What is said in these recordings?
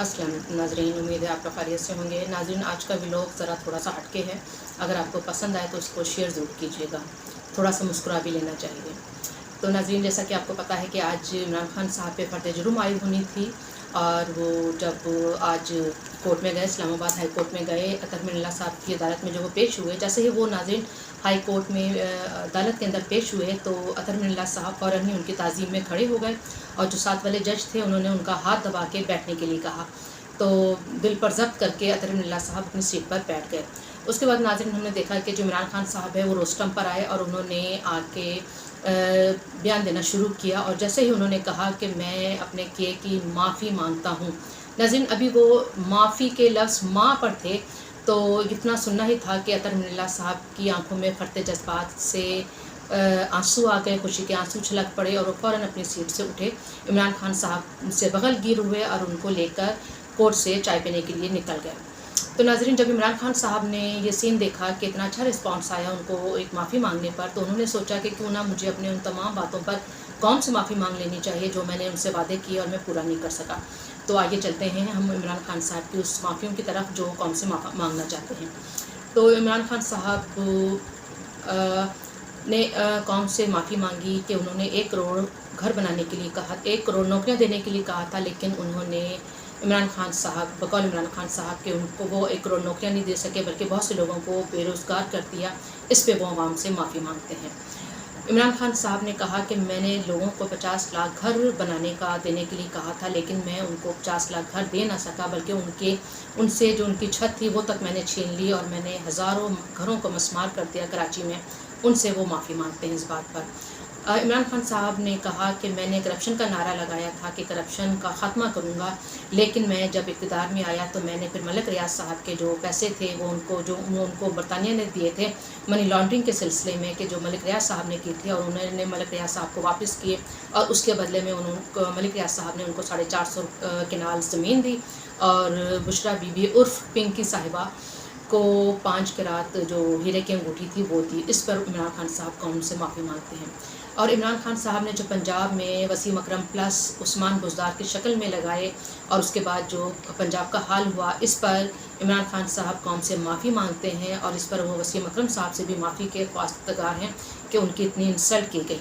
अस्सलाम नाज़रीन, उम्मीद है आप लोग खैरियत से होंगे। नाज़रीन, आज का व्लॉग ज़रा थोड़ा सा हटके है। अगर आपको पसंद आए तो इसको शेयर ज़रूर कीजिएगा। थोड़ा सा मुस्कुरा भी लेना चाहिए। तो नाज़रीन, जैसा कि आपको पता है कि आज इमरान खान साहब पे फर्द जुर्म आयद होनी थी, और वो जब आज कोर्ट में गए, इस्लामाबाद हाई कोर्ट में गए, अतर मिनल्ला साहब की अदालत में जो वो पेश हुए, जैसे ही वो नाज़रीन हाई कोर्ट में अदालत के अंदर पेश हुए तो अतर मिनल्ला साहब फ़ौरन ही उनकी ताज़ीम में खड़े हो गए, और जो साथ वाले जज थे उन्होंने उनका हाथ दबा के बैठने के लिए कहा। तो दिल पर ज़ब्त करके अतर मिनल्ला साहब अपनी सीट पर बैठ गए। उसके बाद नाज़रीन, हमने देखा कि जो इमरान खान साहब है वो रोस्टम पर आए और उन्होंने आके बयान देना शुरू किया, और जैसे ही उन्होंने कहा कि मैं अपने किए की माफ़ी मांगता हूँ। नाज़रीन, अभी वो माफ़ी के लफ्ज़ माँ पर थे तो इतना सुनना ही था कि अतर मिनल्ला साहब की आंखों में फटते जज्बात से आंसू आ गए, खुशी के आंसू छलक पड़े, और वो फ़ौरन अपनी सीट से उठे। इमरान खान साहब से बगल गिर हुए और उनको लेकर कोर्ट से चाय पीने के लिए निकल गए। तो नाज़रीन, जब इमरान खान साहब ने ये सीन देखा कि इतना अच्छा रिस्पांस आया उनको एक माफ़ी मांगने पर, तो उन्होंने सोचा कि क्यों ना मुझे अपने उन तमाम बातों पर कौन सी माफ़ी मांग लेनी चाहिए जो मैंने उनसे वादे किए और मैं पूरा नहीं कर सका। तो आइए चलते हैं हम इमरान खान साहब की उस माफ़ियों की तरफ जो कौन से मांगना चाहते हैं। तो इमरान खान साहब ने कौम से माफ़ी मांगी कि उन्होंने 1 करोड़ घर बनाने के लिए कहा, 1 करोड़ नौकरियां देने के लिए कहा था, लेकिन उन्होंने इमरान खान साहब बकौल इमरान खान साहब के उनको वो 1 करोड़ नौकरियां नहीं दे सके, बल्कि बहुत से लोगों को बेरोज़गार कर दिया। इस पे वो आवाम से माफ़ी मांगते हैं। इमरान खान साहब ने कहा कि मैंने लोगों को 50 लाख घर बनाने का देने के लिए कहा था, लेकिन मैं उनको 50 लाख घर दे ना सका, बल्कि उनसे जो उनकी छत थी वो तक मैंने छीन ली, और मैंने हज़ारों घरों को मस्मार कर दिया कराची में। उनसे वो माफ़ी मांगते हैं इस बात पर। इमरान खान साहब ने कहा कि मैंने करप्शन का नारा लगाया था कि करप्शन का ख़त्मा करूँगा, लेकिन मैं जब इक़्तिदार में आया तो मैंने फिर मलिक रियाज साहब के जो पैसे थे वो उनको बरतानिया ने दिए थे मनी लॉन्ड्रिंग के सिलसिले में, कि जो मलिक रियाज साहब ने की थी, और उन्होंने मलिक रियाज साहब को वापस किए, और उसके बदले में मलिक रियाज साहब ने उनको 450 कनाल ज़मीन दी, और बुशरा बीबी उर्फ पिंकी साहिबा को 5 किरात जो हीरे की अंगूठी थी वो दी। इस पर इमरान खान साहब कौम से माफ़ी मांगते हैं। और इमरान खान साहब ने जो पंजाब में वसीम अकरम प्लस उस्मान बुज़दार की शक्ल में लगाए, और उसके बाद जो पंजाब का हाल हुआ, इस पर इमरान खान साहब कौम से माफ़ी मांगते हैं, और इस पर वो वसीम अकरम साहब से भी माफ़ी के ख्वास्तगार हैं कि उनकी इतनी इंसल्ट की गई।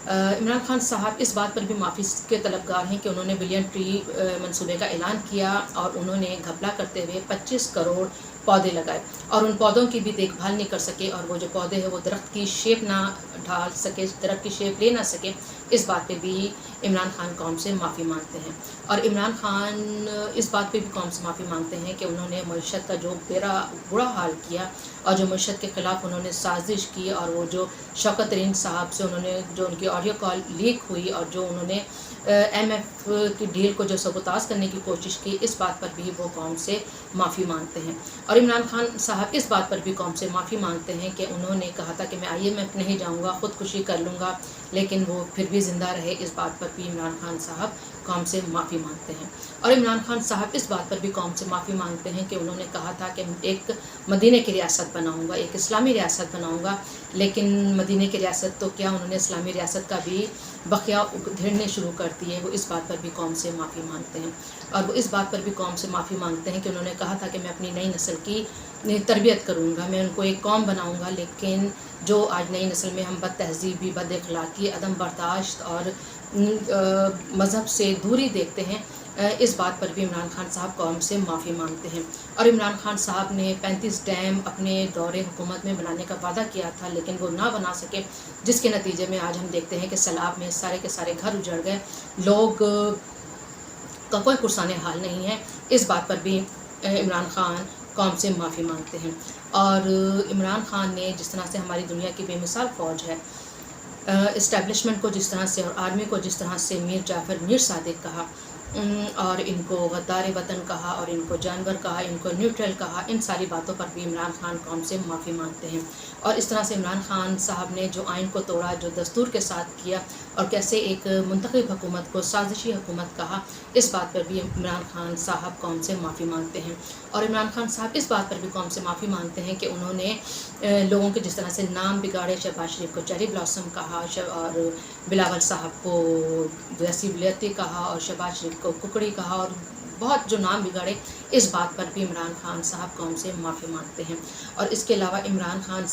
इमरान खान साहब इस बात पर भी माफ़ी के तलबगार हैं कि उन्होंने बिलियन ट्री मंसूबे का ऐलान किया, और उन्होंने घपला करते हुए 25 करोड़ पौधे लगाए, और उन पौधों की भी देखभाल नहीं कर सके, और वो जो पौधे हैं वो दरख्त की शेप ना ढाल सके, दरख्त की शेप ले ना सके। इस बात पे भी इमरान खान कौम से माफ़ी मांगते हैं। और इमरान खान इस बात पे भी कौम से माफ़ी मांगते हैं कि उन्होंने मईशत का जो बुरा हाल किया, और जो मईशत के ख़िलाफ़ उन्होंने साजिश की, और वो जो शौकत तरीन साहब से उन्होंने जो उनकी ऑडियो कॉल लीक हुई, और जो उन्होंने MF की डील को जो सबूताज करने की कोशिश की, इस बात पर भी वो कौम से माफ़ी मांगते हैं। और इमरान खान साहब इस बात पर भी कौम से माफ़ी मांगते हैं कि उन्होंने कहा था कि मैं IMF नहीं जाऊंगा, ख़ुदकुशी कर लूँगा, लेकिन वो फिर भी ज़िंदा रहे। इस बात पर भी इमरान खान साहब कौम से माफ़ी मांगते हैं। और इमरान खान साहब इस बात पर भी कौम से माफ़ी मांगते हैं कि उन्होंने कहा था कि एक मदीने की रियासत बनाऊँगा, एक इस्लामी रियासत बनाऊँगा, लेकिन मदीने की रियासत तो क्या, उन्होंने इस्लामी रियासत का भी बखिया उधेड़ने शुरू कर दिए। वो इस बात पर भी कौम से माफ़ी मांगते हैं। और वो इस बात पर भी कौम से माफ़ी मांगते हैं कि उन्होंने कहा था कि मैं अपनी नई नस्ल की तरबियत करूँगा, मैं उनको एक कौम बनाऊँगा, लेकिन जो आज नई नस्ल में हम बद तहज़ीबी, बद अखलाक़ी, अदम बर्दाश्त और मज़हब से दूरी देखते हैं, इस बात पर भी इमरान खान साहब कौम से माफ़ी मांगते हैं। और इमरान खान साहब ने 35 डैम अपने दौरे हुकूमत में बनाने का वादा किया था, लेकिन वो ना बना सके, जिसके नतीजे में आज हम देखते हैं कि सैलाब में सारे के सारे घर उजड़ गए, लोग का कोई पुरसाने हाल नहीं है। इस बात पर भी इमरान खान कौम से माफ़ी मांगते हैं। और इमरान खान ने जिस तरह से हमारी दुनिया की बेमिसाल फ़ौज है, इस्टेब्लिशमेंट को जिस तरह से और आर्मी को जिस तरह से मीर जाफ़र मीर सादिक कहा, और इनको गद्दार वतन कहा, और इनको जानवर कहा, इनको न्यूट्रल कहा, इन सारी बातों पर भी इमरान खान कौम से माफ़ी मांगते हैं। और इस तरह से इमरान खान साहब ने जो आइन को तोड़ा, जो दस्तूर के साथ किया, और कैसे एक मुंतखब हुकूमत को साजिशी हुकूमत कहा, इस बात पर भी इमरान खान साहब कौम से माफ़ी मांगते हैं। और इमरान खान साहब इस बात पर भी कौम से माफ़ी मांगते हैं कि उन्होंने लोगों के जिस तरह से नाम बिगाड़े, शहबाज शरीफ को चेरी ब्लॉसम कहा, और बिलावल साहब को वैसी बिलियती कहा, और शहबाज शरीफ को कुकड़ी कहा, और बहुत जो नाम बिगड़े, इस बात पर भी इमरान खान साहब कौम से माफ़ी मांगते हैं। और इसके अलावा इमरान खान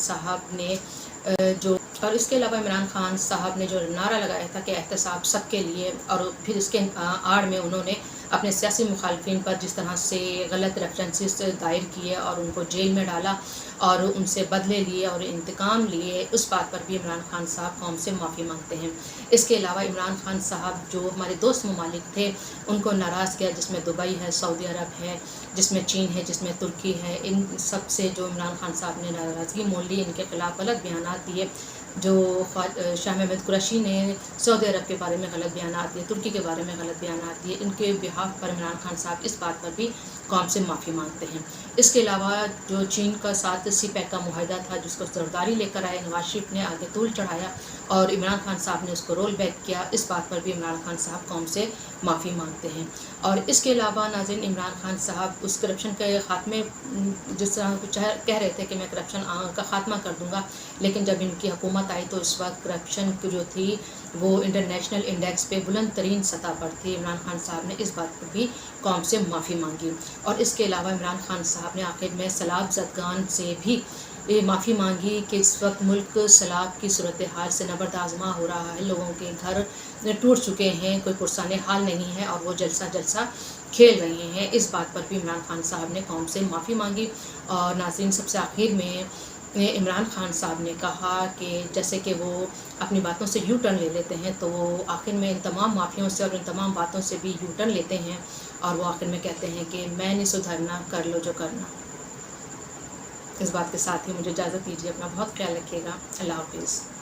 साहब ने जो नारा लगाया था कि एहतसाब सबके लिए, और फिर इसके आड़ में उन्होंने अपने सियासी मुखालफिन पर जिस तरह से गलत रेफरेंसेस दायर किए और उनको जेल में डाला और उनसे बदले लिए और इंतकाम लिए, उस बात पर भी इमरान खान साहब कौम से माफ़ी मांगते हैं। इसके अलावा इमरान खान साहब जो हमारे दोस्त ममालिक थे उनको नाराज़ किया, जिसमें दुबई है, सऊदी अरब है, जिसमें चीन है, जिसमें तुर्की है, इन सब से जो इमरान खान साहब ने नाराज़गी मोल ली, इनके खिलाफ़ गलत बयान दिए। जो शाह महमूद कुरैशी ने सऊदी अरब के बारे में गलत बयान दिए, तुर्की के बारे में गलत बयान दिए, इनके बिहाफ पर इमरान खान साहब इस बात पर भी कौम से माफ़ी मांगते हैं। इसके अलावा जो चीन का साथ CPEC का मुआहदा था जिसको जरदारी लेकर आए नवाज शरीफ ने, आगे तूल चढ़ाया और इमरान खान साहब ने उसको रोल बैक किया, इस बात पर भी इमरान खान साहब कौम से माफ़ी मांगते हैं। और इसके अलावा नाज़रीन, इमरान खान साहब उस करप्शन के ख़ात्मे, जिस तरह कुछ कह रहे थे कि मैं करप्शन का ख़ात्मा कर दूंगा, लेकिन जब इनकी हुकूमत आई तो इस वक्त करप्शन की जो थी वो इंटरनेशनल इंडेक्स पे बुलंद तरीन सतह पर थी। इमरान खान साहब ने इस बात पर भी कौम से माफ़ी मांगी। और इसके अलावा इमरान खान साहब ने आखिर में सैलाब ज़दगान से भी माफ़ी मांगी कि इस वक्त मुल्क सैलाब की सूरत हाल से नबरदाज़मा हो रहा है, लोगों के घर टूट चुके हैं, कोई पुरसाने हाल नहीं है और वो जलसा खेल रहे हैं। इस बात पर भी इमरान खान साहब ने कौम से माफ़ी मांगी। और नाज़रीन, सबसे आखिर में इमरान खान साहब ने कहा कि जैसे कि वो अपनी बातों से यू टर्न ले लेते हैं, तो वो आखिर में इन तमाम माफ़ियों से और इन तमाम बातों से भी यू टर्न लेते हैं और वो आखिर में कहते हैं कि मैं नहीं सुधरना, कर लो जो करना। इस बात के साथ ही मुझे इजाज़त दीजिए। अपना बहुत ख्याल रखिएगा। अल्लाह हाफिज़।